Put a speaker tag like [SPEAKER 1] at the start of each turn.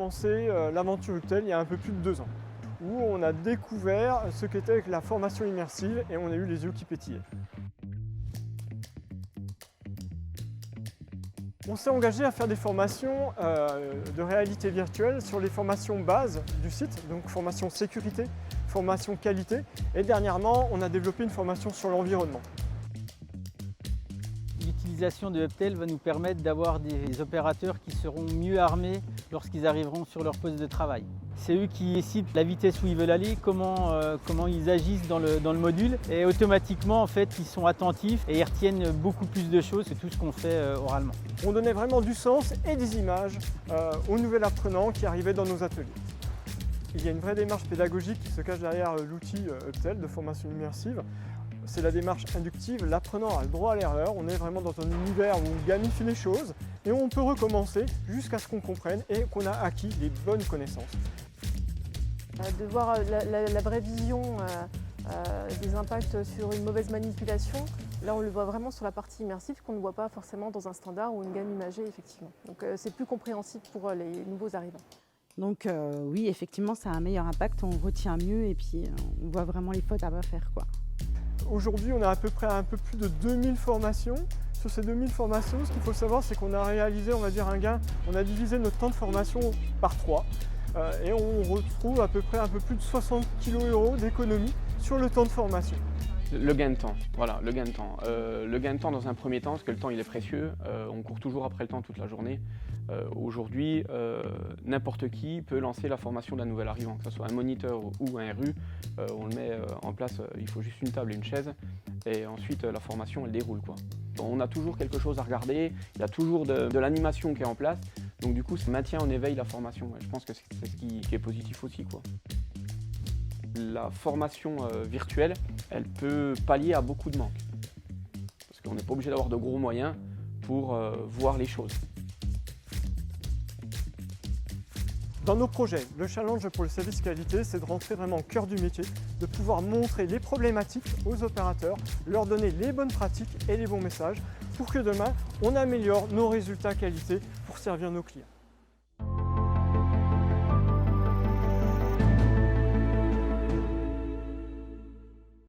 [SPEAKER 1] commencé l'aventure Uptel il y a un peu plus de 2 ans, où on a découvert ce qu'était la formation immersive et on a eu les yeux qui pétillaient. On s'est engagé à faire des formations de réalité virtuelle sur les formations bases du site, donc formation sécurité, formation qualité, et dernièrement on a développé une formation sur l'environnement.
[SPEAKER 2] L'utilisation de Uptel va nous permettre d'avoir des opérateurs qui seront mieux armés lorsqu'ils arriveront sur leur poste de travail. C'est eux qui décident la vitesse où ils veulent aller, comment ils agissent dans le module, et automatiquement en fait ils sont attentifs et ils retiennent beaucoup plus de choses que tout ce qu'on fait oralement.
[SPEAKER 1] On donnait vraiment du sens et des images aux nouvel apprenants qui arrivaient dans nos ateliers. Il y a une vraie démarche pédagogique qui se cache derrière l'outil Uptel de formation immersive. C'est la démarche inductive, l'apprenant a le droit à l'erreur, on est vraiment dans un univers où on gamifie les choses et on peut recommencer jusqu'à ce qu'on comprenne et qu'on a acquis les bonnes connaissances.
[SPEAKER 3] De voir la vraie vision des impacts sur une mauvaise manipulation, là on le voit vraiment sur la partie immersive qu'on ne voit pas forcément dans un standard ou une gamme imagée effectivement. Donc c'est plus compréhensible pour les nouveaux arrivants.
[SPEAKER 4] Donc oui, effectivement, ça a un meilleur impact, on retient mieux et puis on voit vraiment les fautes à pas faire, quoi.
[SPEAKER 1] Aujourd'hui, on a à peu près un peu plus de 2000 formations. Sur ces 2000 formations, ce qu'il faut savoir, c'est qu'on a réalisé, on va dire, un gain. On a divisé notre temps de formation par 3 et on retrouve à peu près un peu plus de 60 kg d'économie sur le temps de formation.
[SPEAKER 5] Le gain de temps, voilà, le gain de temps. Le gain de temps dans un premier temps, parce que le temps il est précieux, on court toujours après le temps toute la journée. Aujourd'hui, n'importe qui peut lancer la formation d'un nouvel arrivant, que ce soit un moniteur ou un RU, on le met en place, il faut juste une table et une chaise, et ensuite la formation elle déroule, quoi. On a toujours quelque chose à regarder, il y a toujours de l'animation qui est en place, donc du coup ça maintient en éveil la formation, et je pense que c'est ce qui est positif aussi, quoi. La formation virtuelle, elle peut pallier à beaucoup de manques. Parce qu'on n'est pas obligé d'avoir de gros moyens pour voir les choses.
[SPEAKER 1] Dans nos projets, le challenge pour le service qualité, c'est de rentrer vraiment au cœur du métier, de pouvoir montrer les problématiques aux opérateurs, leur donner les bonnes pratiques et les bons messages pour que demain, on améliore nos résultats qualité pour servir nos clients.